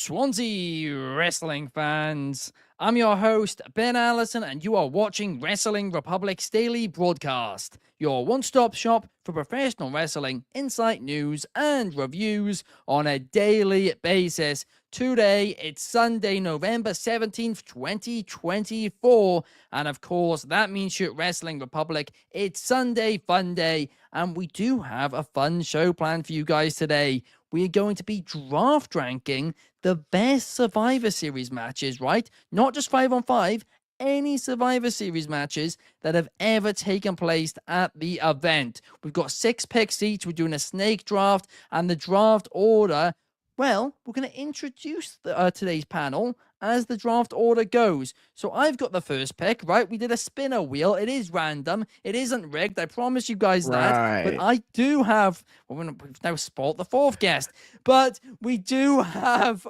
Swansea wrestling fans. I'm your host, Ben Allison, and you are watching Wrestling Republic's daily broadcast, your one-stop shop for professional wrestling, insight, news, and reviews on a daily basis. Today, it's Sunday, November 17th, 2024, and of course, that means you're at Wrestling Republic. It's Sunday Fun Day, and we do have a fun show planned for you guys today. We're going to be draft ranking the best Survivor Series matches, right? Not just 5-on-5, any Survivor Series matches that have ever taken place at the event. We've got 6 picks each. We're doing a snake draft, and the draft order, well, we're going to introduce today's panel as the draft order goes. So I've got the first pick, right? We did a spinner wheel. It is random. It isn't rigged. I promise you guys that. But I do have, well, we've now spoiled the fourth guest, but we do have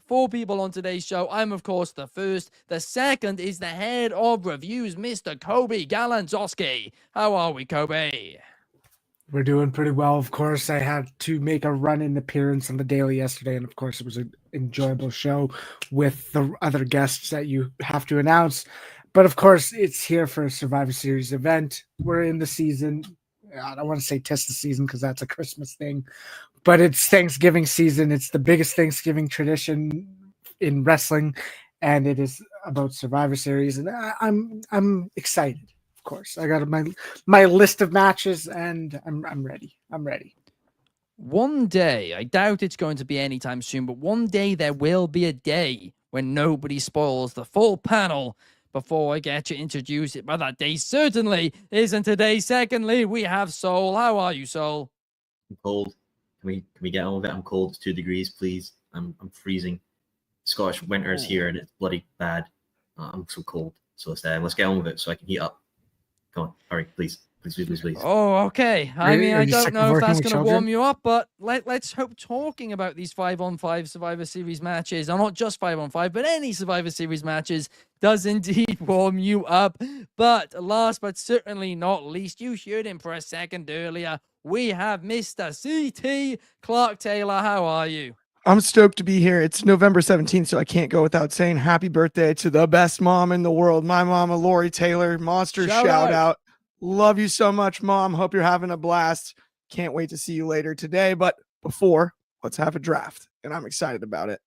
4 people on today's show. I'm, of course, the first. The second is the head of reviews, Mr. Coby Galenzoski. How are we, Coby? We're doing pretty well. Of course, I had to make a run-in appearance on the Daily yesterday, and of course, it was an enjoyable show with the other guests that you have to announce. But of course, it's here for a Survivor Series event. We're in the season. I don't want to say test the season because that's a Christmas thing, but it's Thanksgiving season. It's the biggest Thanksgiving tradition in wrestling, and it is about Survivor Series, and I'm excited. Of course, I got my list of matches, and I'm ready. I'm ready. One day, I doubt it's going to be anytime soon, but one day there will be a day when nobody spoils the full panel before I get you introduced. But that day certainly isn't today. Secondly, we have Soul. How are you, Soul? I'm cold. Can we get on with it? I'm cold. It's 2 degrees, please. I'm freezing. Scottish winter is here, and it's bloody bad. I'm so cold. So let's get on with it so I can heat up. Come on, hurry, please. Please. Oh, okay. I mean, I don't know if that's going to warm you up, but let's hope talking about these 5-on-5 Survivor Series matches, or not just 5-on-5, but any Survivor Series matches, does indeed warm you up. But last but certainly not least, you heard him for a second earlier. We have Mr. C.T. Clark Taylor. How are you? I'm stoked to be here. It's November 17th, so I can't go without saying happy birthday to the best mom in the world, my mama, Lori Taylor. Monster shout out. Love you so much, Mom. Hope you're having a blast. Can't wait to see you later today. But before, let's have a draft, and I'm excited about it.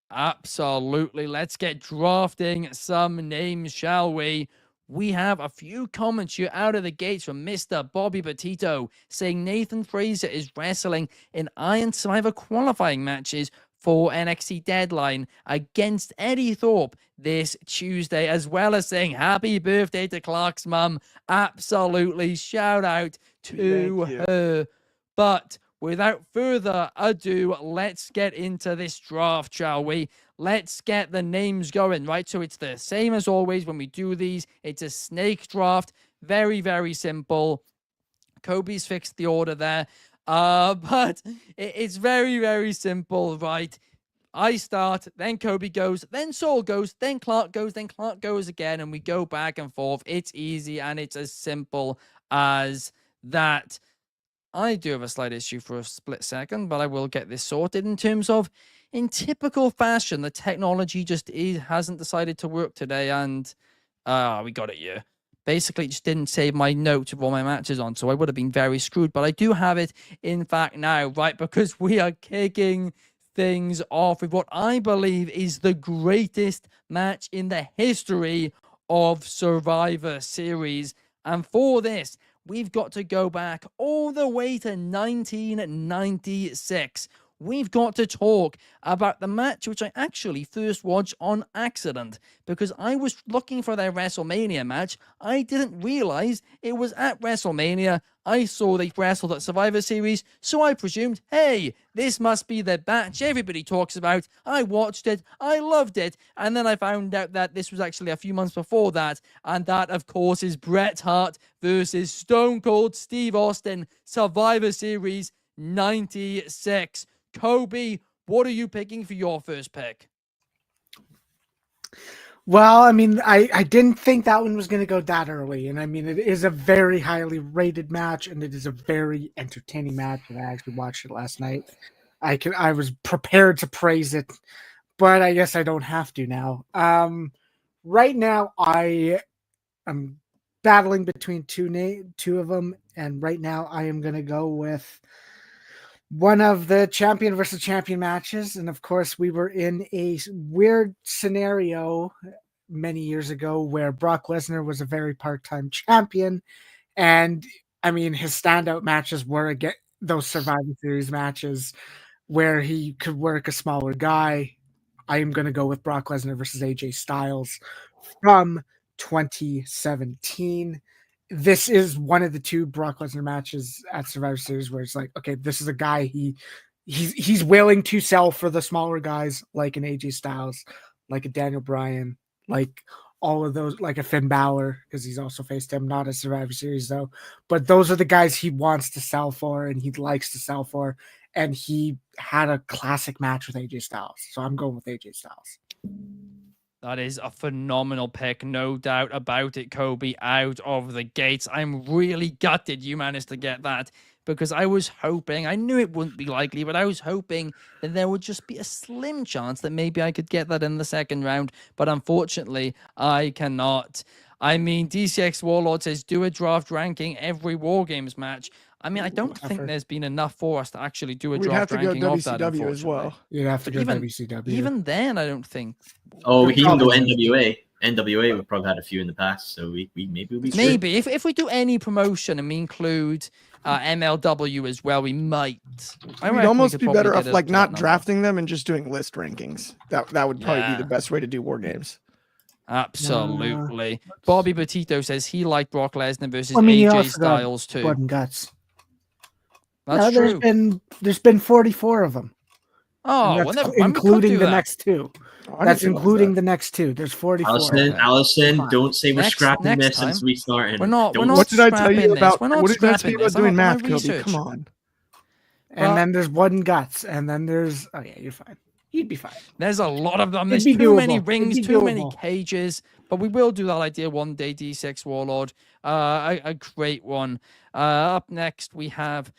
Absolutely. Let's get drafting some names, shall we? We have a few comments here out of the gates from Mr. Bobby Petito saying Nathan Fraser is wrestling in Iron Survivor qualifying matches for NXT Deadline against Eddie Thorpe this Tuesday, as well as saying happy birthday to Clark's mum. Absolutely. Shout out to her. But without further ado, let's get into this draft, shall we? Let's get the names going, right? So it's the same as always when we do these. It's a snake draft. Very, very simple. Coby's fixed the order there. But it's very, very simple, right? I start, then Coby goes, then Soul goes, then Clark goes again, and we go back and forth. It's easy, and it's as simple as that. I do have a slight issue for a split second, but I will get this sorted in terms of, in typical fashion, the technology just hasn't decided to work today, and we got it here. Basically, it just didn't save my note of all my matches on, so I would have been very screwed, but I do have it, in fact, now, right, because we are kicking things off with what I believe is the greatest match in the history of Survivor Series, and for this, we've got to go back all the way to 1996. We've got to talk about the match which I actually first watched on accident because I was looking for their WrestleMania match. I didn't realize it was at WrestleMania. I saw they wrestled at Survivor Series, so I presumed, hey, this must be the match everybody talks about. I watched it, I loved it, and then I found out that this was actually a few months before that, and that, of course, is Bret Hart versus Stone Cold Steve Austin, Survivor Series 96. Coby, what are you picking for your first pick? Well, I mean, I didn't think that one was going to go that early. And I mean, it is a very highly rated match, and it is a very entertaining match. And I actually watched it last night. I was prepared to praise it, but I guess I don't have to now. Right now I'm battling between two of them, and right now I am going to go with one of the champion versus champion matches. And of course, we were in a weird scenario many years ago where Brock Lesnar was a very part-time champion. And I mean, his standout matches were again those Survivor Series matches where he could work a smaller guy. I am going to go with Brock Lesnar versus AJ Styles from 2017. This is one of the two Brock Lesnar matches at Survivor Series where it's like, okay, this is a guy he's willing to sell for the smaller guys, like an AJ Styles, like a Daniel Bryan, like all of those, like a Finn Balor, because he's also faced him, not a Survivor Series though. But those are the guys he wants to sell for and he likes to sell for. And he had a classic match with AJ Styles. So I'm going with AJ Styles. That is a phenomenal pick, no doubt about it, Coby, out of the gates. I'm really gutted you managed to get that because I was hoping, I knew it wouldn't be likely, but I was hoping that there would just be a slim chance that maybe I could get that in the second round, but unfortunately, I cannot. I mean, DCX Warlord says, do a draft ranking every War Games match. I mean, I don't think there's been enough for us to actually do a draft ranking of that, WCW as well. You'd have to go even, WCW. Even then, I don't think. Oh, we can even go NWA. NWA, we've probably had a few in the past, so we maybe if we do any promotion and we include MLW as well, we might. We'd almost be better off like not drafting them and just doing list rankings. That would probably be the best way to do War Games. Absolutely. Bobby Petito says he liked Brock Lesnar versus AJ Styles too. Blood and Guts. That's true. There's been 44 of them. Oh, including the next two. That's including the next two. There's 44. Allison, don't say we're scrapping this since we started. We're not. What did I tell you about? What did I tell you about doing math, Coby? Come on. And then there's Blood and Guts, and then there's you're fine. You'd be fine. There's a lot of them. There's too many rings, too many cages. But we will do that idea one day. D6 Warlord, a great one. Up next we have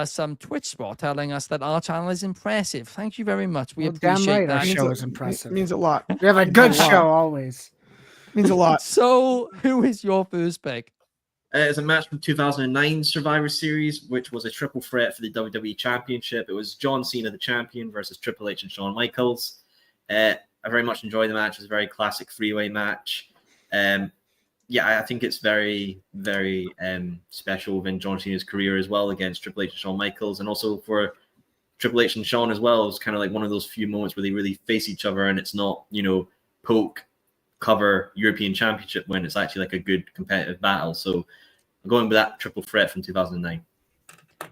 some Twitch spot telling us that our channel is impressive. Thank you very much. We appreciate that. Our show is impressive. It means a lot. We have a good show always. Means a lot. So, who is your first pick? It's a match from 2009 Survivor Series, which was a triple threat for the WWE Championship. It was John Cena, the champion, versus Triple H and Shawn Michaels. I very much enjoyed the match. It was a very classic three-way match. I think it's very, very special within John Cena's career as well against Triple H and Shawn Michaels. And also for Triple H and Shawn as well, it was kind of like one of those few moments where they really face each other and it's not, poke, cover, European Championship win. It's actually like a good competitive battle. So I'm going with that triple threat from 2009.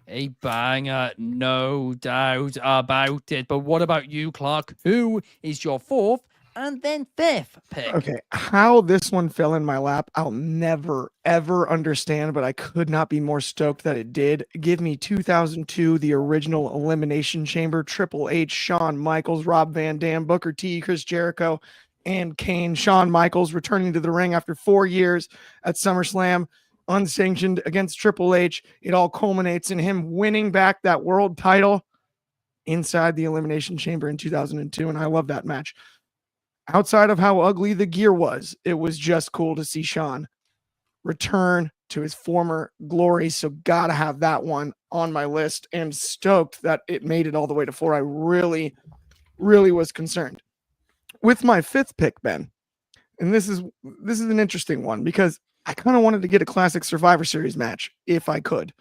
A banger, no doubt about it. But what about you, Clark? Who is your fourth and then fifth pick? Okay, how this one fell in my lap, I'll never, ever understand, but I could not be more stoked that it did. Give me 2002, the original Elimination Chamber, Triple H, Shawn Michaels, Rob Van Dam, Booker T, Chris Jericho, and Kane. Shawn Michaels returning to the ring after 4 years at SummerSlam, unsanctioned against Triple H. It all culminates in him winning back that world title inside the Elimination Chamber in 2002, and I love that match. Outside of how ugly the gear was, it was just cool to see Shawn return to his former glory, so gotta have that one on my list, and stoked that it made it all the way to 4. I really, really was concerned. With my fifth pick, Ben, and this is an interesting one because I kind of wanted to get a classic Survivor Series match if I could.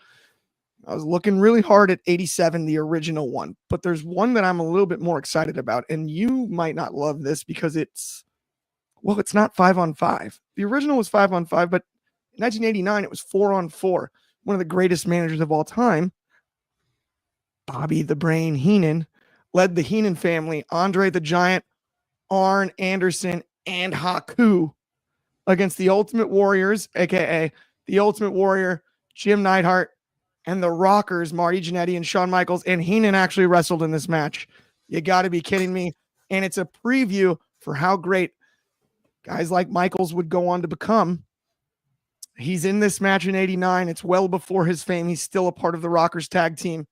I was looking really hard at 87, the original one, but there's one that I'm a little bit more excited about, and you might not love this because it's not 5-on-5. The original was 5-on-5, but in 1989, it was 4-on-4. One of the greatest managers of all time, Bobby the Brain Heenan, led the Heenan family, Andre the Giant, Arn Anderson, and Haku against the Ultimate Warriors, aka the Ultimate Warrior, Jim Neidhart, and the Rockers, Marty Jannetty and Shawn Michaels, and Heenan actually wrestled in this match. You got to be kidding me. And it's a preview for how great guys like Michaels would go on to become. He's in this match in 89. It's well before his fame. He's still a part of the Rockers tag team.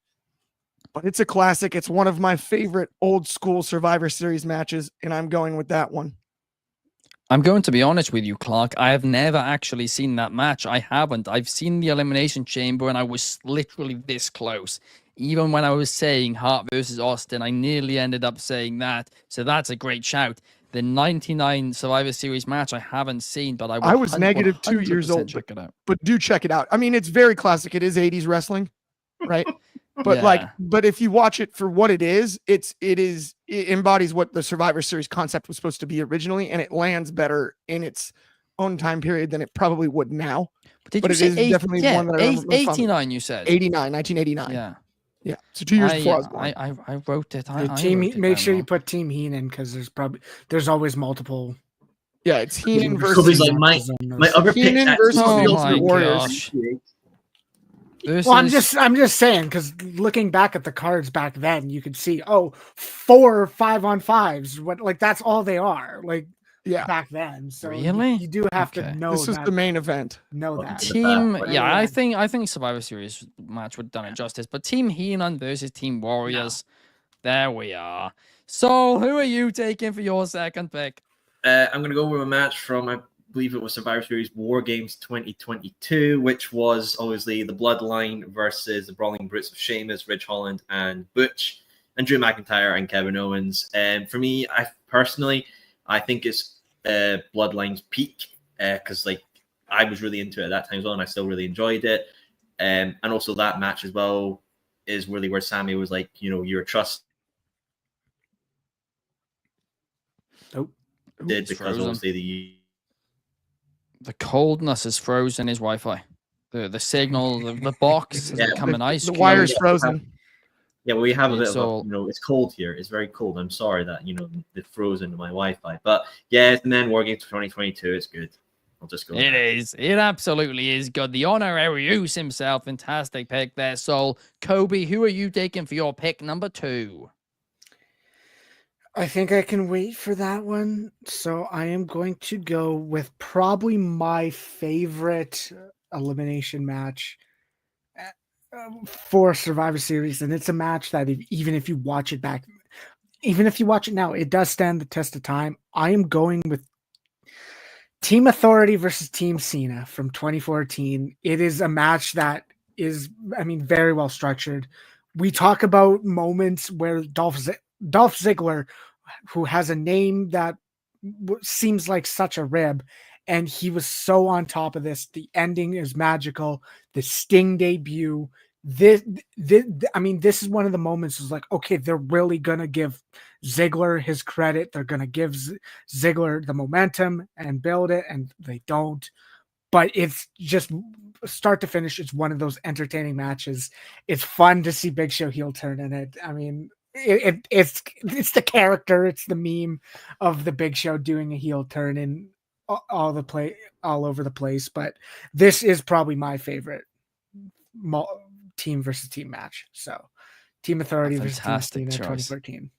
but it's a classic. It's one of my favorite old school Survivor Series matches, and I'm going with that one. I'm going to be honest with you, Clark. I have never actually seen that match. I haven't. I've seen the Elimination Chamber, and I was literally this close. Even when I was saying Hart versus Austin, I nearly ended up saying that. So that's a great shout. The 99 Survivor Series match I haven't seen, but I was negative 2 years old, check it out. But do check it out. I mean, it's very classic. It is 80s wrestling, right? But Yeah. but if you watch it for what it is, it embodies what the Survivor Series concept was supposed to be originally, and it lands better in its own time period than it probably would now. But it is definitely one that I remember 89, you said? 89, 1989. Yeah. Yeah. So 2 years before I was born. I wrote it. Make sure you put Team Heenan, because there's always multiple. Yeah, it's Heenan Kobe's versus like my other picks. Heenan versus Oh the my Ultimate Warriors. gosh. Well, I'm just saying, because looking back at the cards back then, you could see 4 or 5-on-5s. What, like, that's all they are. Like, yeah, back then. So really, you do have to know this was the main event. Know that team. Yeah, I think Survivor Series match would have done it justice. But Team Heenan versus Team Warriors. No. There we are. So, who are you taking for your second pick? I'm going to go with a match from, I believe it was Survivor Series War Games 2022, which was obviously the Bloodline versus the Brawling Brutes of Sheamus, Ridge Holland, and Butch, and Drew McIntyre and Kevin Owens. And for me, I think it's Bloodline's peak, because I was really into it at that time as well, and I still really enjoyed it. And also that match as well is really where Sammy was like, you're trust. Did because obviously the coldness is frozen his Wi-Fi. The signal, the box is becoming ice. The wire's frozen. Yeah, well, we have a bit of it's cold here. It's very cold. I'm sorry that it frozen my Wi-Fi. But yeah, it's the Men War Games 2022. It's good. I'll just go. It is. It absolutely is good. The honorary use himself. Fantastic pick there, Soul. Coby, who are you taking for your pick number 2? I think I can wait for that one. So I am going to go with probably my favorite elimination match for Survivor Series. And it's a match that even if you watch it now, it does stand the test of time. I am going with Team Authority versus Team Cena from 2014. It is a match that is, very well structured. We talk about moments where Dolph Ziggler, who has a name that seems like such a rib, and he was so on top of this. The ending is magical. The Sting debut. This is one of the moments. Is like, okay, they're really gonna give Ziggler his credit. They're gonna give Ziggler the momentum and build it, and they don't. But it's just start to finish. It's one of those entertaining matches. It's fun to see Big Show heel turn in it. It's the character, it's the meme of the Big Show doing a heel turn in all over the place. But this is probably my favorite team versus team match. So Team Authority versus Team Cena 2014.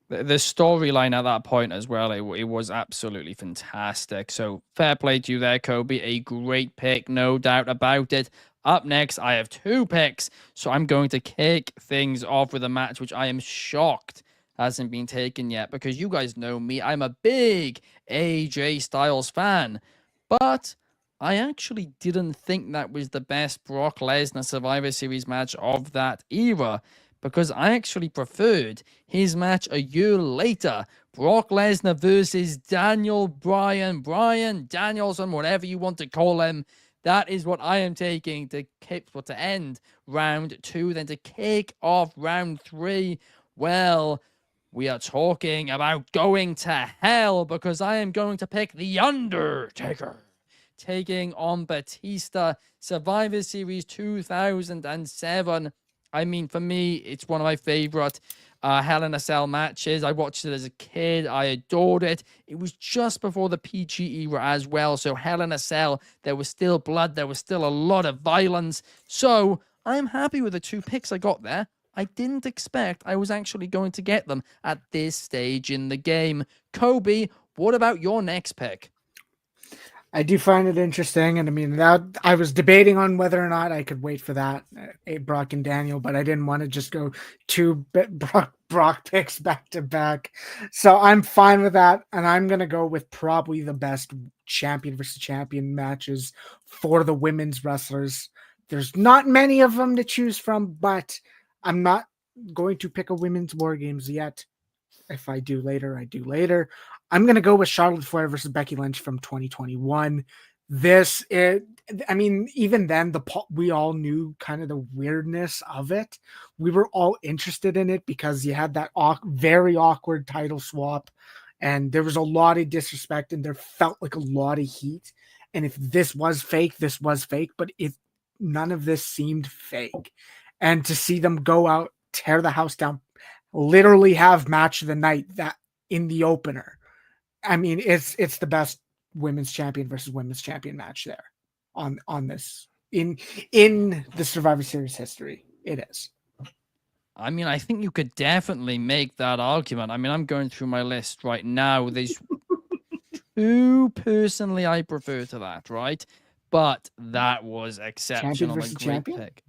The storyline at that point as well, it was absolutely fantastic. So fair play to you there, Coby. A great pick, no doubt about it. Up next, I have 2 picks, so I'm going to kick things off with a match which I am shocked hasn't been taken yet, because you guys know me. I'm a big AJ Styles fan, but I actually didn't think that was the best Brock Lesnar Survivor Series match of that era, because I actually preferred his match a year later, Brock Lesnar versus Daniel Bryan Danielson, whatever you want to call him. That is what I am taking to end round 2. Then to kick off round 3, well, we are talking about going to hell, because I am going to pick The Undertaker taking on Batista, Survivor Series 2007. For me, it's one of my favorite Hell in a Cell matches. I watched it as a kid. I adored it. It was just before the PG era as well. So Hell in a Cell, there was still blood. There was still a lot of violence. So I'm happy with the 2 picks I got there. I didn't expect I was actually going to get them at this stage in the game. Coby, what about your next pick? I do find it interesting, and I mean that I was debating on whether or not I could wait for that Brock and Daniel, but I didn't want to just go two Brock picks back to back, so I'm fine with that, and I'm gonna go with probably the best champion versus champion matches for the women's wrestlers. There's not many of them to choose from, but I'm not going to pick a women's War Games yet. If I do later, I do later. I'm going to go with Charlotte Flair versus Becky Lynch from 2021. I mean, even then, we all knew kind of the weirdness of it. We were all interested in it because you had that very awkward title swap, and there was a lot of disrespect, and there felt like a lot of heat. And if this was fake, this was fake, but none of this seemed fake. And to see them go out, tear the house down, literally have match of the night that in the opener. I mean, it's the best women's champion versus women's champion match there on this in the Survivor Series history. It is. I mean, I think you could definitely make that argument. I mean, I'm going through my list right now. There's two personally I prefer to that, right? But that was exceptional. Champion versus champion? Pick.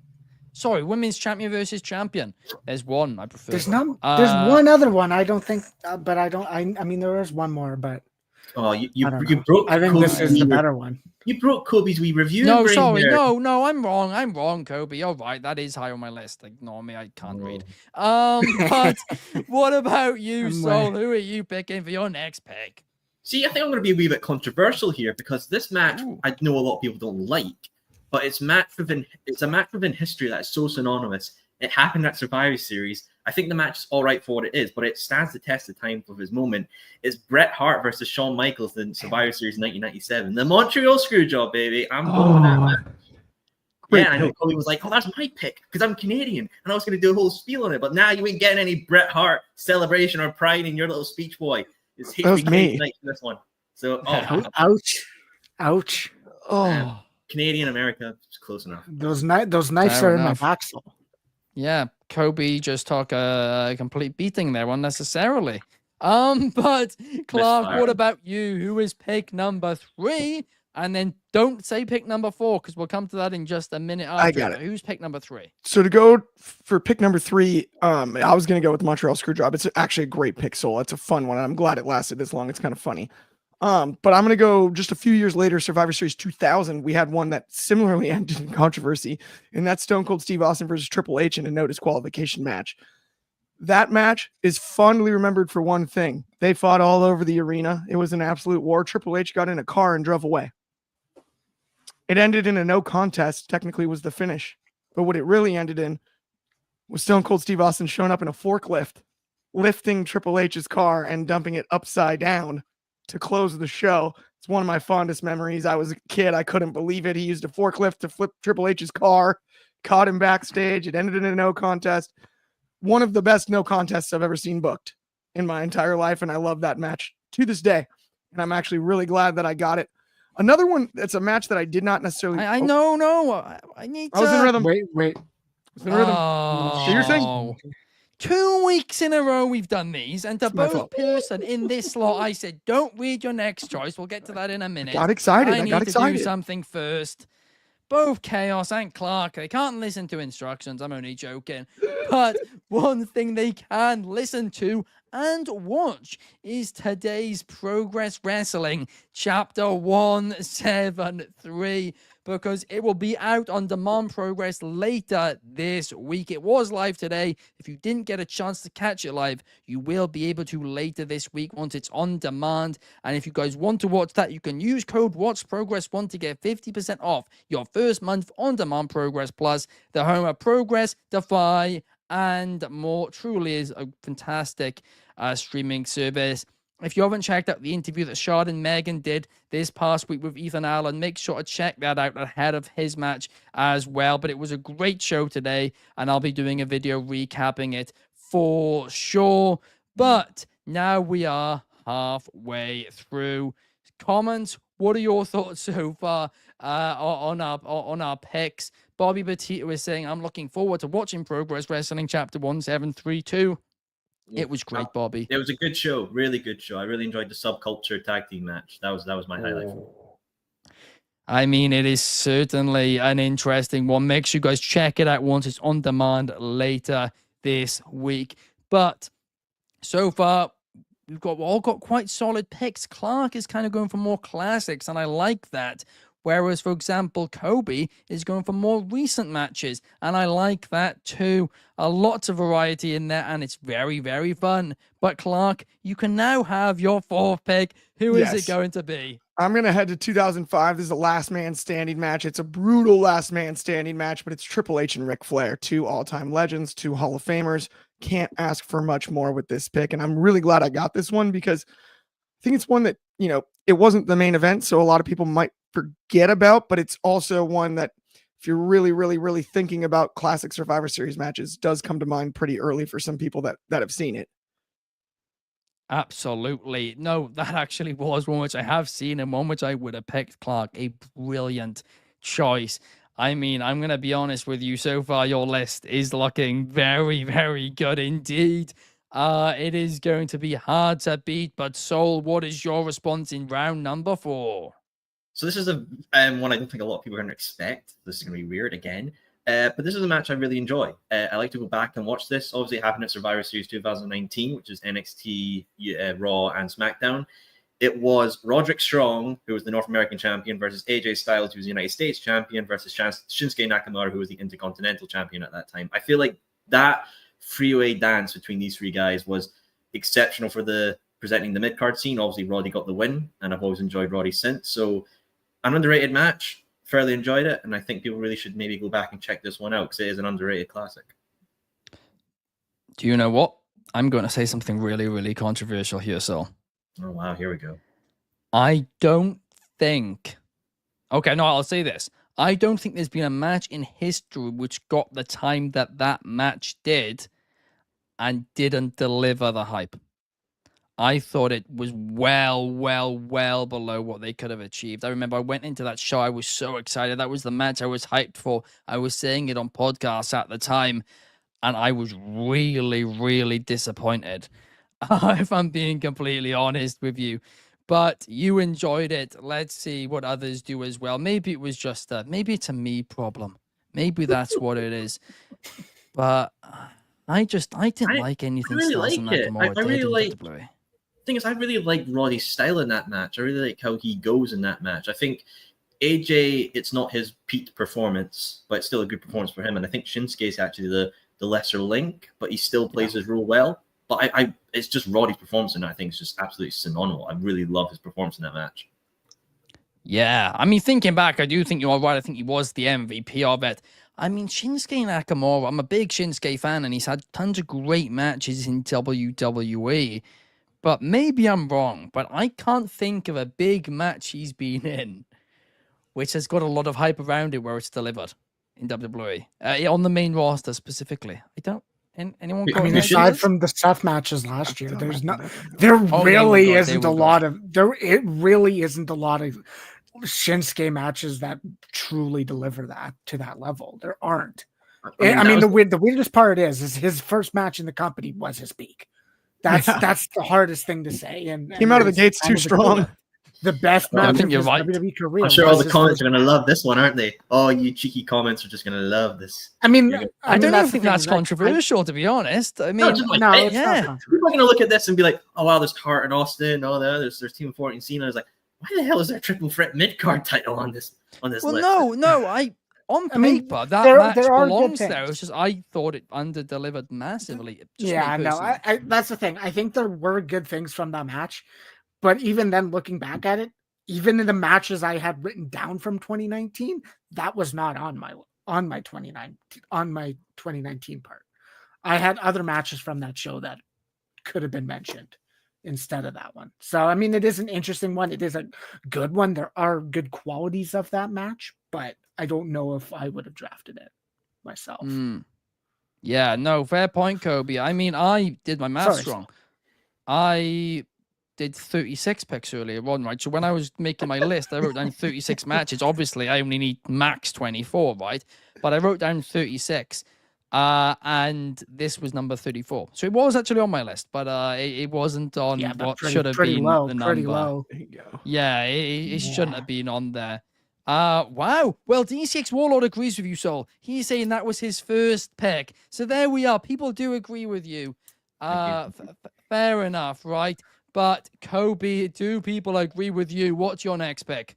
Sorry, women's champion versus champion. There's one I prefer. There's one other one. I don't think, but I mean, there is one more, but you broke. I think this is the better one. You broke Coby's wee review. No, sorry, no, I'm wrong. I'm wrong, Coby. You're right. That is high on my list. Ignore me. I can't read. But what about you, Soul? Who are you picking for your next pick? See, I think I'm going to be a wee bit controversial here because this match, I know a lot of people don't like. But it's a match within history that is so synonymous. It happened at Survivor Series. I think the match is all right for what it is, but it stands the test of time for his moment. It's Bret Hart versus Shawn Michaels in Survivor Series 1997. The Montreal Screwjob, baby. I'm going with that match. Yeah, I know Coby was like, that's my pick because I'm Canadian. And I was going to do a whole spiel on it. But now you ain't getting any Bret Hart celebration or pride in your little speech, boy. It's me. Night for this one. So, ouch. Oh. Canadian America, it's close enough. Those knives are in my backside. Yeah, Coby just took a complete beating there unnecessarily. But Clark, what about you? Who is pick number 3? And then don't say pick number 4 because we'll come to that in just a minute. After. I got it. Who's pick number 3? So to go for pick number 3, I was going to go with the Montreal Screwjob. It's actually a great pick, Soul. It's a fun one, and I'm glad it lasted this long. It's kind of funny. But I'm going to go just a few years later, Survivor Series 2000. We had one that similarly ended in controversy, and that's Stone Cold Steve Austin versus Triple H in a no disqualification match. That match is fondly remembered for one thing. They fought all over the arena. It was an absolute war. Triple H got in a car and drove away. It ended in a no contest, technically was the finish. But what it really ended in was Stone Cold Steve Austin showing up in a forklift, lifting Triple H's car and dumping it upside down to close the show. It's one of my fondest memories. I was a kid. I couldn't believe it. He used a forklift to flip Triple H's car, caught him backstage. It ended in a no contest. One of the best no contests I've ever seen booked in my entire life. And I love that match to this day. And I'm actually really glad that I got it. Another one that's a match that I did not necessarily. I need to. I was in rhythm. Wait. I was in rhythm. Do your thing. 2 weeks in a row we've done these, and to both person in this slot, I said, don't read your next choice. We'll get to that in a minute. I got excited. I need to do something first. Both Chaos and Clark, they can't listen to instructions. I'm only joking. But one thing they can listen to and watch is today's Progress Wrestling Chapter 173, because it will be out on Demand Progress later this week. It was live today. If you didn't get a chance to catch it live, you will be able to later this week once it's on demand. And if you guys want to watch that, you can use code WatchProgress1 to get 50% off your first month on Demand Progress Plus, the home of Progress, Defy, and more. Truly is a fantastic streaming service. If you haven't checked out the interview that Shad and Megan did this past week with Ethan Allen, make sure to check that out ahead of his match as well. But it was a great show today, and I'll be doing a video recapping it for sure. But now we are halfway through. Comments, what are your thoughts so far on our picks? Bobby Batista is saying, I'm looking forward to watching Progress Wrestling Chapter 1732. It was great, Bobby. It was a good show, really good show. I really enjoyed the subculture tag team match. That was my highlight. I mean, it is certainly an interesting one. Make sure you guys check it out once it's on demand later this week. But so far, we've all got quite solid picks. Clark is kind of going for more classics, and I like that. Whereas, for example, Coby is going for more recent matches, and I like that too. A lot of variety in there, and it's very, very fun. But Clark, you can now have your fourth pick. Who is it going to be? I'm going to head to 2005. This is a last man standing match. It's a brutal last man standing match, but it's Triple H and Ric Flair, two all-time legends, two Hall of Famers. Can't ask for much more with this pick. And I'm really glad I got this one because I think it's one that, it wasn't the main event, so a lot of people might forget about, but it's also one that if you're really, really, really thinking about classic Survivor Series matches, does come to mind pretty early for some people that have seen it. Absolutely. No, that actually was one which I have seen and one which I would have picked, Clark. A brilliant choice. I mean, I'm going to be honest with you. So far, your list is looking very, very good indeed. It is going to be hard to beat, but Soul, what is your response in round number 4? So this is a one I don't think a lot of people are going to expect. This is going to be weird again. But this is a match I really enjoy. I like to go back and watch this. Obviously, it happened at Survivor Series 2019, which is NXT, Raw, and SmackDown. It was Roderick Strong, who was the North American champion, versus AJ Styles, who was the United States champion, versus Shinsuke Nakamura, who was the Intercontinental champion at that time. I feel like that freeway dance between these three guys was exceptional for presenting the mid-card scene. Obviously, Roddy got the win, and I've always enjoyed Roddy since. So, an underrated match. Fairly enjoyed it, and I think people really should maybe go back and check this one out because it is an underrated classic. Do you know what? I'm going to say something really, really controversial here, Sol. Oh, wow. Here we go. I don't think... Okay, no, I'll say this. I don't think there's been a match in history which got the time that match did and didn't deliver the hype. I thought it was well below what they could have achieved. I remember I went into that show. I was so excited. That was the match I was hyped for. I was saying it on podcasts at the time, and I was really, really disappointed, if I'm being completely honest with you. But you enjoyed it. Let's see what others do as well. Maybe it was just maybe it's a me problem. Maybe that's what it is. But I didn't like anything really Styles like and it. Nakamura I really did in like WWE. Thing is, I really like Roddy's style in that match. I really like how he goes in that match. I think AJ, it's not his peak performance, but it's still a good performance for him. And I think Shinsuke is actually the lesser link, but he still plays his role well. But it's just Roddy's performance in that. I think it's just absolutely phenomenal. I really love his performance in that match. Yeah, I mean, thinking back, I do think you are right. I think he was the MVP of it. I mean, Shinsuke Nakamura, I'm a big Shinsuke fan, and he's had tons of great matches in WWE. But maybe I'm wrong, but I can't think of a big match he's been in which has got a lot of hype around it where it's delivered in WWE. On the main roster specifically. I don't... Anyone got aside from the Seth matches last year, there really isn't a lot of Shinsuke matches that truly deliver that to that level. There aren't. The weirdest part is his first match in the company was his peak. That's the hardest thing to say. And came out of the gates too strong. The best match of his WWE career. I'm sure all the comments are going to love this one, aren't they? Oh, you cheeky comments are just going to love this. I don't even think that's controversial, to be honest. I mean, it's not controversial. People are going to look at this and be like, oh, wow, there's Hart and Austin. Oh, there's Team 14 Cena. I was like, why the hell is there a triple threat mid-card title on this list? Well, on paper, that match belongs there. It's just I thought it under-delivered massively. That's the thing. I think there were good things from that match, but even then, looking back at it, even in the matches I had written down from 2019, that was not on my 2019 part. I had other matches from that show that could have been mentioned instead of that one. So, I mean, it is an interesting one. It is a good one. There are good qualities of that match, but I don't know if I would have drafted it myself. Yeah, no, fair point, Coby. I mean, I did my maths wrong. I did 36 picks earlier on, right? So when I was making my list, I wrote down 36 matches. Obviously, I only need max 24, right? But I wrote down 36. And this was number 34. So it was actually on my list, but it wasn't on what should have been the number. Pretty low. Yeah, it shouldn't have been on there. Wow. Well, D6 Warlord agrees with you, Soul. He's saying that was his first pick. So there we are. People do agree with you. Fair enough, right? But Coby, do people agree with you? What's your next pick?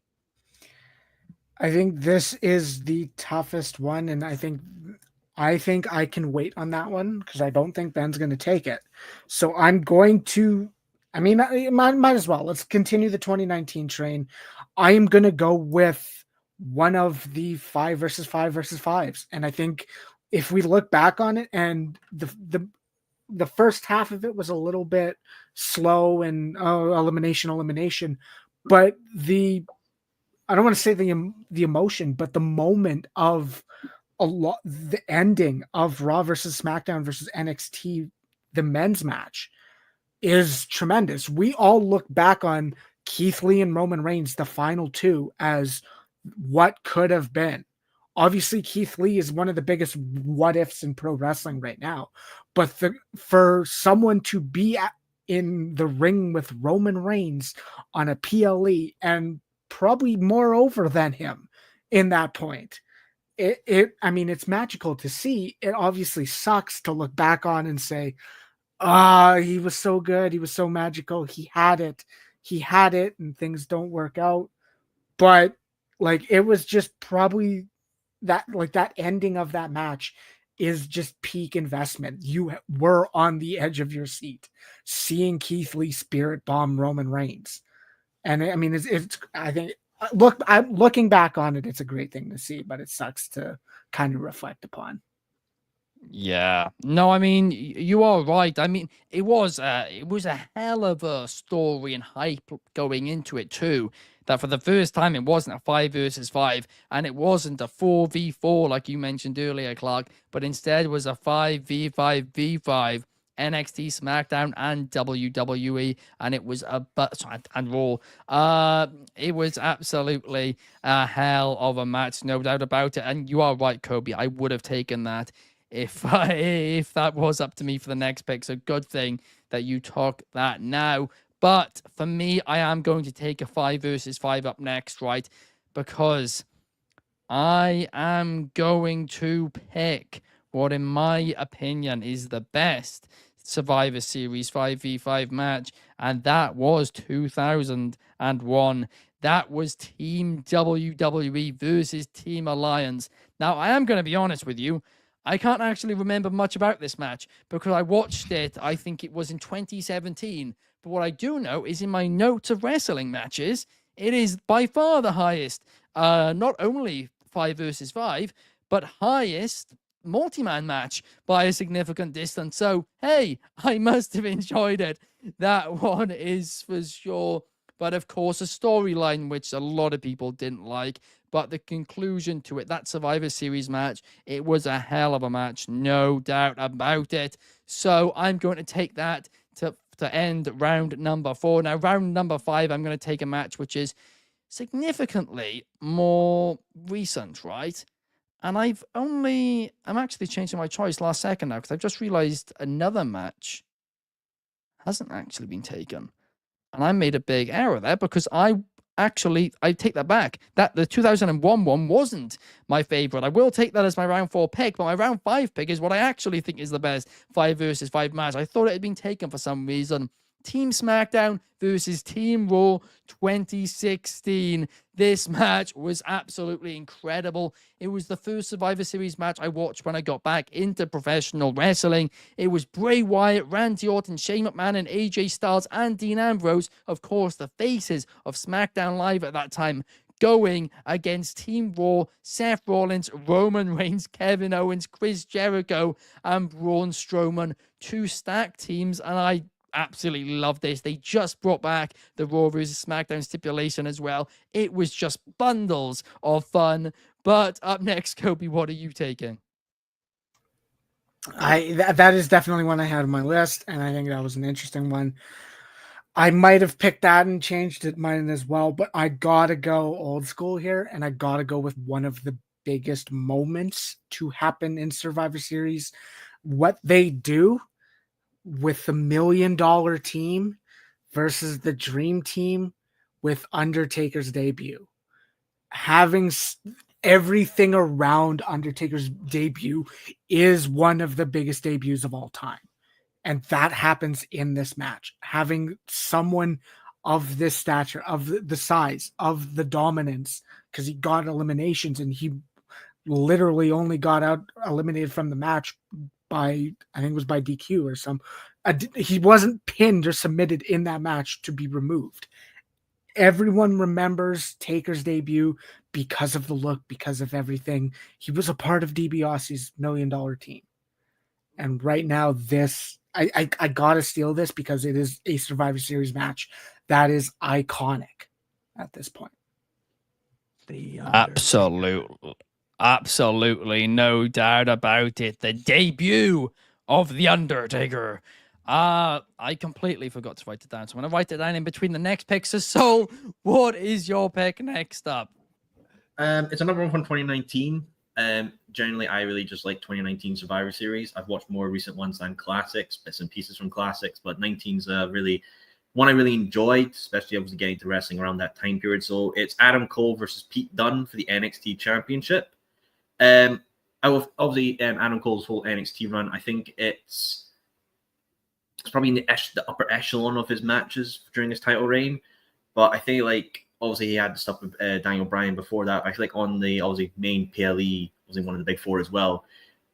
I think this is the toughest one, and I think I can wait on that one because I don't think Ben's going to take it. So I'm going to. I mean, I might as well. Let's continue the 2019 train. I am going to go with one of the 5 versus 5 versus 5s, and I think if we look back on it, and the first half of it was a little bit slow and elimination, but I don't want to say the emotion, but the moment of the ending of Raw versus SmackDown versus NXT, the men's match, is tremendous. We all look back on Keith Lee and Roman Reigns, the final two, as what could have been. Obviously, Keith Lee is one of the biggest what ifs in pro wrestling right now. But for someone to be in the ring with Roman Reigns on a PLE and probably more over than him in that point, I mean, it's magical to see. It obviously sucks to look back on and say, he was so good. He was so magical. He had it, and things don't work out. But like, it was just probably that ending of that match is just peak investment. You were on the edge of your seat seeing Keith Lee spirit bomb Roman Reigns. And I mean, I think, I'm looking back on it, it's a great thing to see, but it sucks to kind of reflect upon. Yeah. No, I mean, you are right. I mean, it was a hell of a story and hype going into it too. That for the first time it wasn't a 5 versus 5 and it wasn't a 4v4 like you mentioned earlier, Clark, but instead was a 5v5v5 NXT, SmackDown, and WWE, and it was and Raw. It was absolutely a hell of a match, no doubt about it. And you are right, Coby. I would have taken that if that was up to me for the next pick. So good thing that you took that now. But for me, I am going to take a 5 versus 5 up next, right? Because I am going to pick what, in my opinion, is the best Survivor Series 5v5 match, and that was 2001. That was Team WWE versus Team Alliance. Now, I am going to be honest with you. I can't actually remember much about this match because I watched it, I think it was in 2017. But what I do know is in my notes of wrestling matches, it is by far the highest, not only 5 versus 5, but highest multi-man match by a significant distance. So, hey, I must have enjoyed it. That one is for sure. But of course, a storyline which a lot of people didn't like. But the conclusion to it, that Survivor Series match, it was a hell of a match, no doubt about it. So I'm going to take that to end round number 4. Now, round number 5, I'm going to take a match which is significantly more recent, right? And I'm actually changing my choice last second now because I've just realized another match hasn't actually been taken. And I made a big error there because I take that back. That the 2001 one wasn't my favorite. I will take that as my round 4 pick, but my round 5 pick is what I actually think is the best 5 versus 5 match. I thought it had been taken for some reason. Team SmackDown versus Team Raw 2016. This match was absolutely incredible. It was the first Survivor Series match I watched when I got back into professional wrestling. It was Bray Wyatt, Randy Orton, Shane McMahon, and AJ Styles and Dean Ambrose, of course, the faces of SmackDown Live at that time, going against Team Raw, Seth Rollins, Roman Reigns, Kevin Owens, Chris Jericho, and Braun Strowman. 2 stacked teams, and I absolutely love this. They just brought back the Raw vs SmackDown stipulation as well. It was just bundles of fun. But up next, Coby, what are you taking? That is definitely one I had on my list, and I think that was an interesting one. I might have picked that and changed it mine as well, but I gotta go old school here, and I gotta go with one of the biggest moments to happen in Survivor Series. What they do with the $1 million team versus the Dream Team with Undertaker's debut. having everything around Undertaker's debut is one of the biggest debuts of all time. And that happens in this match. Having someone of this stature, of the size, of the dominance, because he got eliminations and he literally only got eliminated from the match by, I think it was by DQ or some. He wasn't pinned or submitted in that match to be removed. Everyone remembers Taker's debut because of the look, because of everything. He was a part of DiBiase's $1 million team. And right now, this, I gotta steal this because it is a Survivor Series match that is iconic at this point. Absolutely, no doubt about it. The debut of The Undertaker. I completely forgot to write it down, so I'm going to write it down in between the next picks. So, Soul, what is your pick next up? It's another one from 2019. Generally, I really just like 2019 Survivor Series. I've watched more recent ones than classics, bits and pieces from classics, but 19's really one I really enjoyed, especially obviously getting to wrestling around that time period. So it's Adam Cole versus Pete Dunne for the NXT Championship. Obviously, Adam Cole's whole NXT run, I think it's probably in the upper echelon of his matches during his title reign. But I think, like, obviously he had the stuff with Daniel Bryan before that. I feel like on the obviously main PLE, obviously one of the big four as well,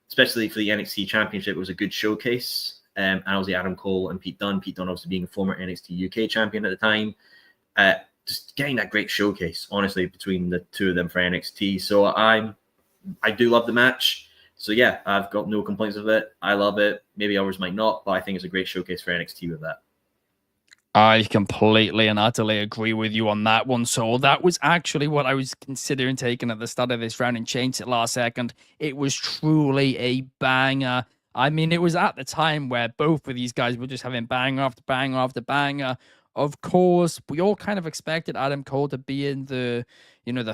especially for the NXT Championship, it was a good showcase. And obviously Adam Cole and Pete Dunne obviously being a former NXT UK champion at the time. Just getting that great showcase, honestly, between the two of them for NXT. So I do love the match. So yeah, I've got no complaints with it. I love it. Maybe others might not, but I think it's a great showcase for NXT with that. I completely and utterly agree with you on that one. So that was actually what I was considering taking at the start of this round and changed it last second. It was truly a banger. I mean, it was at the time where both of these guys were just having banger after banger after banger. Of course, we all kind of expected Adam Cole to be in the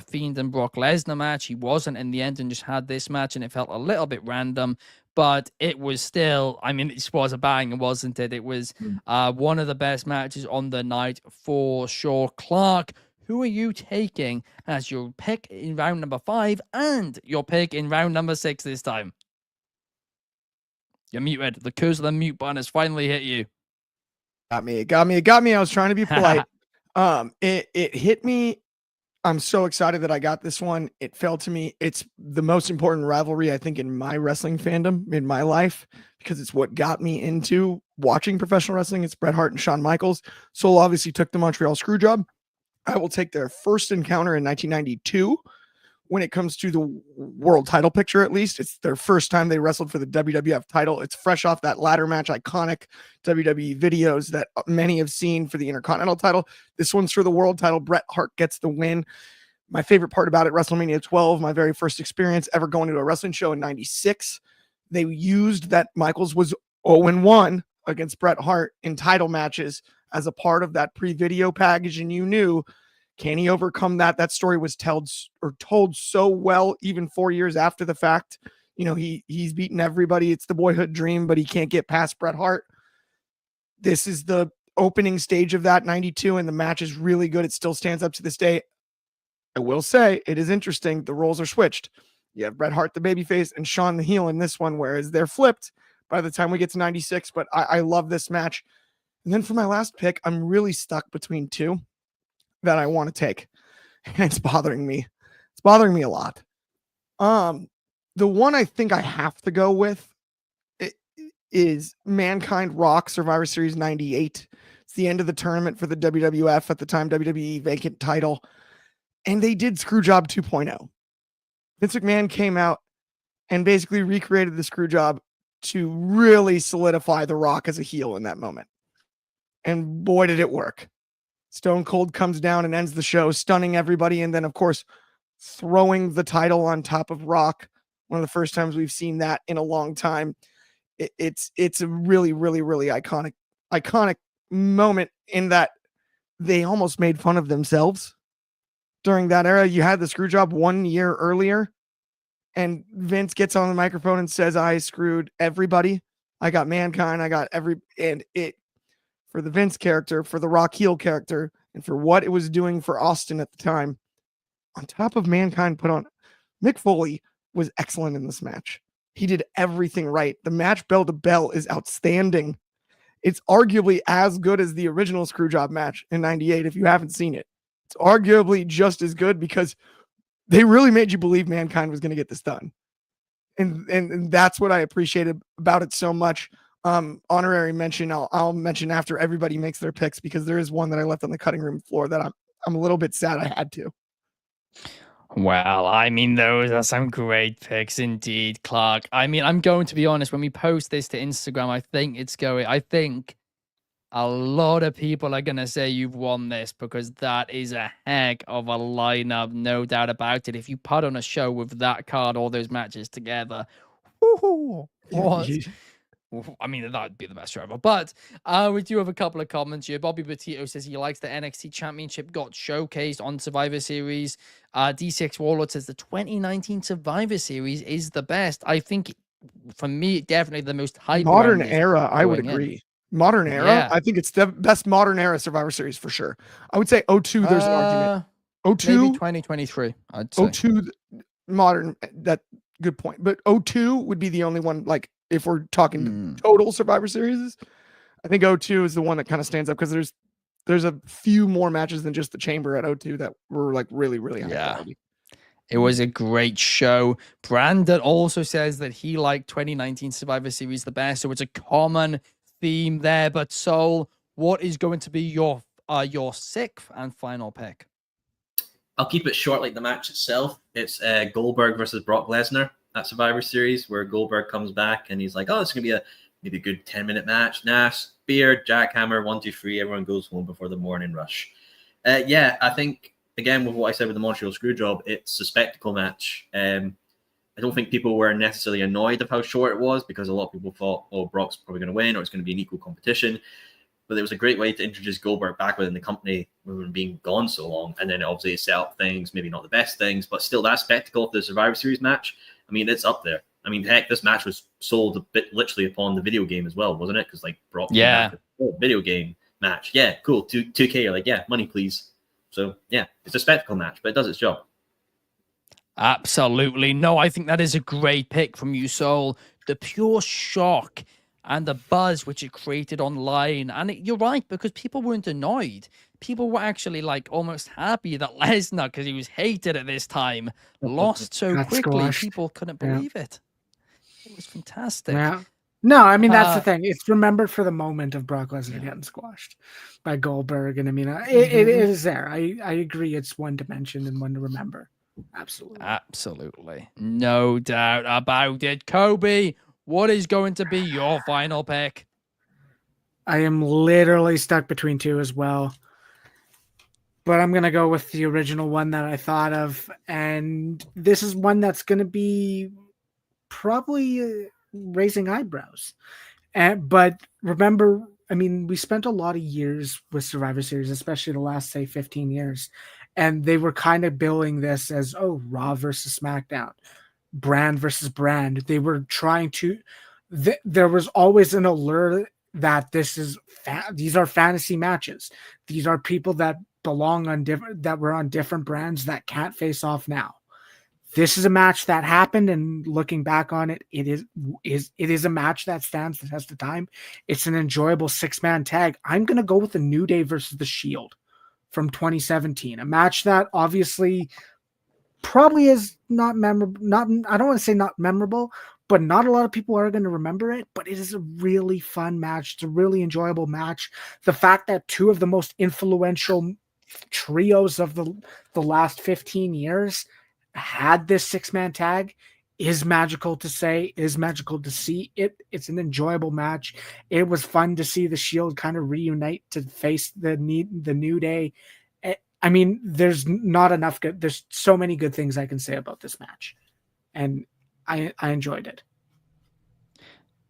Fiend and Brock Lesnar match. He wasn't in the end and just had this match, and it felt a little bit random. But it was still, I mean, it was a banger, wasn't it? It was one of the best matches on the night for sure. Clark, who are you taking as your pick in round number 5 and your pick in round number 6 this time? You're muted. The curse of the mute button has finally hit you. It got me. I was trying to be polite. It hit me. I'm so excited that I got this one. It fell to me. It's the most important rivalry, I think, in my wrestling fandom, in my life, because it's what got me into watching professional wrestling. It's Bret Hart and Shawn Michaels. Soul obviously took the Montreal Screwjob. I will take their first encounter in 1992. When it comes to the world title picture, at least, it's their first time they wrestled for the WWF title. It's fresh off that ladder match, iconic WWE videos that many have seen for the Intercontinental title. This one's for the world title. Bret Hart gets the win. My favorite part about it, WrestleMania 12, my very first experience ever going to a wrestling show in 96. They used that Michaels was 0-1 against Bret Hart in title matches as a part of that pre-video package, and you knew, can he overcome that? That story was told so well, even 4 years after the fact. You know, he's beaten everybody. It's the boyhood dream, but he can't get past Bret Hart. This is the opening stage of that, 92, and the match is really good. It still stands up to this day. I will say it is interesting. The roles are switched. You have Bret Hart, the babyface, and Shawn, the heel in this one, whereas they're flipped by the time we get to 96. But I love this match. And then for my last pick, I'm really stuck between two that I want to take. And it's bothering me. It's bothering me a lot. The one I think I have to go with is Mankind Rock Survivor Series 98. It's the end of the tournament for the WWF, at the time WWE vacant title. And they did Screwjob 2.0. Vince McMahon came out and basically recreated the Screwjob to really solidify The Rock as a heel in that moment. And boy, did it work. Stone Cold comes down and ends the show, stunning everybody. And then, of course, throwing the title on top of Rock. One of the first times we've seen that in a long time. It's a really, really, really iconic moment in that they almost made fun of themselves. During that era, you had the Screwjob 1 year earlier, and Vince gets on the microphone and says, I screwed everybody. I got Mankind. I got and it, for the Vince character, for the Rock heel character, and for what it was doing for Austin at the time, on top of Mankind put on, Mick Foley was excellent in this match. He did everything right. The match bell to bell is outstanding. It's arguably as good as the original Screwjob match in 98 if you haven't seen it. It's arguably just as good because they really made you believe Mankind was going to get this done. And that's what I appreciated about it so much. Honorary mention, I'll mention after everybody makes their picks, because there is one that I left on the cutting room floor that I'm a little bit sad I had to. Well, I mean, those are some great picks indeed, Clark. I mean, I'm going to be honest, when we post this to Instagram, I think a lot of people are going to say you've won this, because that is a heck of a lineup, no doubt about it. If you put on a show with that card, all those matches together, what? I mean, that would be the best show ever. But we do have a couple of comments here. Bobby Petito says he likes the NXT Championship got showcased on Survivor Series. D6 Warlord says the 2019 Survivor Series is the best. I think, for me, definitely the most hype. Modern era, I would agree. Modern era, Yeah. I think it's the best modern era Survivor Series for sure. I would say 02, there's an argument. 02, maybe 2023, I'd say. 02, modern, that good point. But 02 would be the only one, like, if we're talking total Survivor Series. I think 02 is the one that kind of stands up, because there's a few more matches than just the Chamber at 02 that were like really, really high quality. It was a great show. Brandon also says that he liked 2019 Survivor Series the best, so it's a common theme there. But Soul, what is going to be your sixth and final pick? I'll keep it short like the match itself. It's Goldberg versus Brock Lesnar at Survivor Series, where Goldberg comes back and he's like, oh, it's going to be maybe a good 10-minute match. Nah, spear, jackhammer, 1, 2, 3. Everyone goes home before the morning rush. I think, again, with what I said with the Montreal Screwjob, it's a spectacle match. I don't think people were necessarily annoyed of how short it was, because a lot of people thought, oh, Brock's probably going to win, or it's going to be an equal competition. But it was a great way to introduce Goldberg back within the company when we were being gone so long. And then it obviously set up things, maybe not the best things, but still that spectacle of the Survivor Series match, I mean, it's up there. I mean, heck, this match was sold a bit literally upon the video game as well, wasn't it? Because like Brock, video game match, yeah, cool. 2K, like, yeah, money please. So yeah, it's a spectacle match, but it does its job. Absolutely. No, I think that is a great pick from you, Soul. The pure shock and the buzz which it created online. And you're right, because people weren't annoyed. People were actually like almost happy that Lesnar, because he was hated at this time, lost so quickly. Squashed. People couldn't believe it. It was fantastic. Yeah. No, I mean, that's the thing. It's remembered for the moment of Brock Lesnar getting squashed by Goldberg. And I mean, it is there. I agree. It's one to mention and one to remember. Absolutely. Absolutely. No doubt about it. Coby, what is going to be your final pick? I am literally stuck between two as well. But I'm going to go with the original one that I thought of. And this is one that's going to be probably raising eyebrows. But remember, I mean, we spent a lot of years with Survivor Series, especially the last, say, 15 years. And they were kind of billing this as, oh, Raw versus SmackDown, brand versus brand. They were trying to, there was always an allure that these are fantasy matches. These are people that belong on that were on different brands that can't face off now. This is a match that happened, and looking back on it, it is a match that stands the test of time. It's an enjoyable 6-man tag. I'm going to go with the New Day versus the Shield from 2017, a match that obviously probably is not memorable. I don't want to say not memorable, but not a lot of people are going to remember it. But it is a really fun match. It's a really enjoyable match. The fact that two of the most influential trios of the last 15 years had this 6-man tag is magical to say, is magical to see. It's an enjoyable match. It was fun to see the Shield kind of reunite to face the New Day. I mean, there's not enough good. There's so many good things I can say about this match, and I enjoyed it.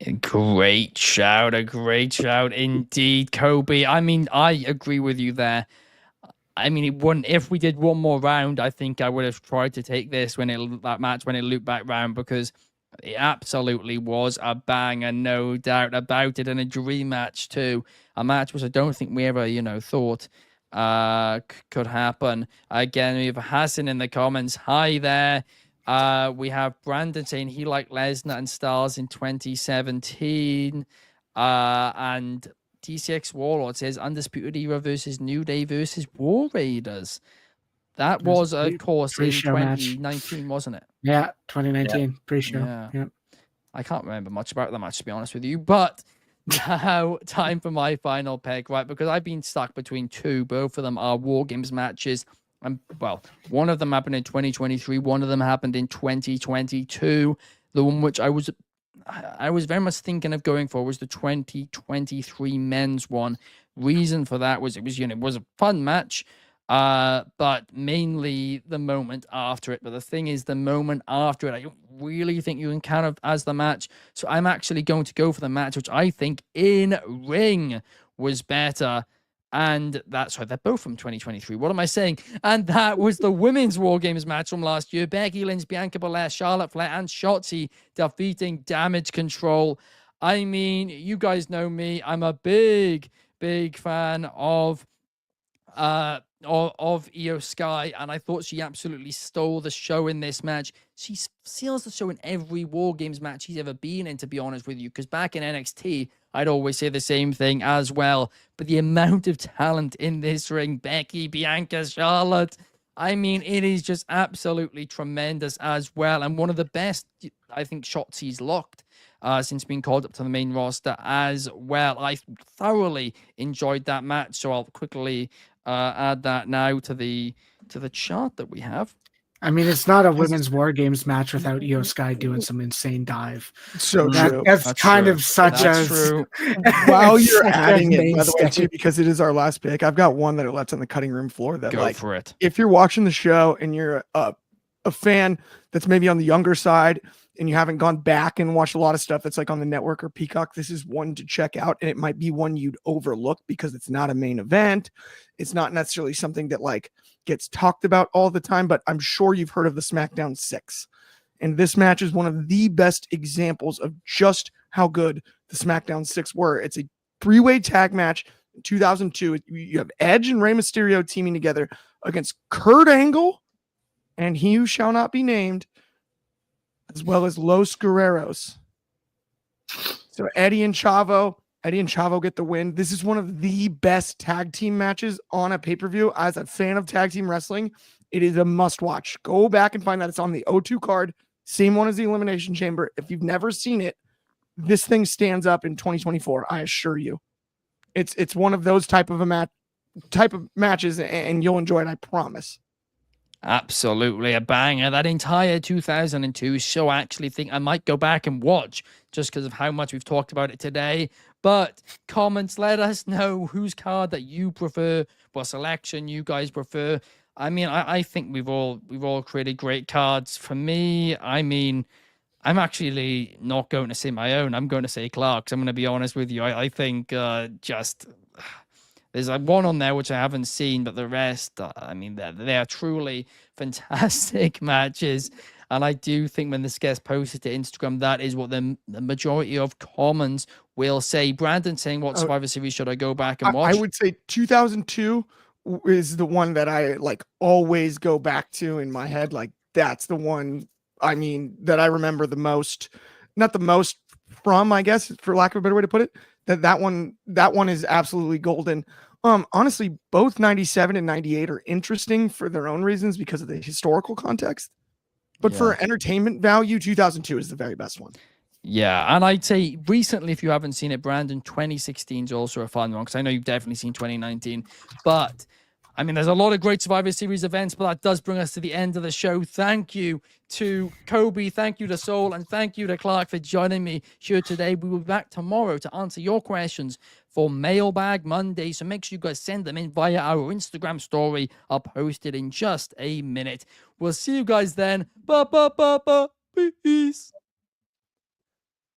A great shout indeed, Coby. I mean, I agree with you there. I mean, it wouldn't. If we did one more round, I think I would have tried to take this when it looped back round, because it absolutely was a banger, no doubt about it, and a dream match too. A match which I don't think we ever, thought could happen. Again, we have Hassan in the comments. Hi there. We have Brandon saying he liked Lesnar and Styles in 2017. And TCX Warlord says Undisputed Era versus New Day versus War Raiders. That was, of course, in pre-show match. 2019, wasn't it? Yeah, 2019 pre-show. Yeah. Yep. I can't remember much about the match, to be honest with you. But now, time for my final pick, right? Because I've been stuck between two. Both of them are War Games matches. And, well, one of them happened in 2023. One of them happened in 2022. The one which I was very much thinking of going for was the 2023 men's one. Reason for that was it was a fun match. But mainly the moment after it. But the thing is, the moment after it, I don't really think you can count it as the match. So I'm actually going to go for the match, which I think in ring was better. And that's right, they're both from 2023. What am I saying? And that was the women's War Games match from last year. Becky Lynch, Bianca Belair, Charlotte Flair, and Shotzi defeating Damage Control. I mean, you guys know me. I'm a big fan of Io Sky, and I thought she absolutely stole the show in this match. She steals the show in every War Games match she's ever been in, to be honest with you, because back in NXT, I'd always say the same thing as well. But the amount of talent in this ring, Becky, Bianca, Charlotte, I mean, it is just absolutely tremendous as well. And one of the best, I think, Shotzi's locked since being called up to the main roster as well. I thoroughly enjoyed that match, so I'll quickly add that now to the chart that we have. I mean, it's not a women's War Games match without Io Sky doing some insane dive. So That's kind true. of such That's a true. While you're adding it, by the way, too, because it is our last pick, I've got one that I left on the cutting room floor that, Go for it. if you're watching the show and you're a fan that's maybe on the younger side and you haven't gone back and watched a lot of stuff that's like on the network or Peacock, this is one to check out. And it might be one you'd overlook because it's not a main event. It's not necessarily something that like gets talked about all the time, but I'm sure you've heard of the SmackDown 6. And this match is one of the best examples of just how good the SmackDown 6 were. It's a 3-way tag match in 2002. You have Edge and Rey Mysterio teaming together against Kurt Angle and he who shall not be named, as well as Los Guerreros. So Eddie and Chavo get the win. This is one of the best tag team matches on a pay-per-view. As a fan of tag team wrestling, it is a must-watch. Go back and find that. It's on the O2 card. Same one as the Elimination Chamber. If you've never seen it, this thing stands up in 2024. I assure you. It's one of those type of matches, and you'll enjoy it. I promise. Absolutely a banger. That entire 2002 show, I actually think I might go back and watch just because of how much we've talked about it today. But comments, let us know whose card that you prefer, what selection you guys prefer. I mean, I think we've all created great cards. For me, I mean, I'm actually not going to say my own. I'm going to say Clark's. I'm going to be honest with you. I think there's one on there which I haven't seen, but the rest, I mean, they're truly fantastic matches. And I do think when this gets posted to Instagram, that is what the majority of comments will say. Brandon saying, what Survivor Series should I go back and watch? I would say 2002 is the one that I like always go back to in my head. Like that's the one, I mean, that I remember the most, not the most from, I guess, for lack of a better way to put it. That one is absolutely golden. Honestly, both 97 and 98 are interesting for their own reasons because of the historical context. But for entertainment value, 2002 is the very best one. Yeah, and I'd say recently, if you haven't seen it, Brandon, 2016 is also a fun one because I know you've definitely seen 2019. But I mean, there's a lot of great Survivor Series events, but that does bring us to the end of the show. Thank you to Coby, thank you to Soul, and thank you to Clark for joining me here today. We will be back tomorrow to answer your questions for Mailbag Monday. So make sure you guys send them in via our Instagram story. I'll post it in just a minute. We'll see you guys then. Peace.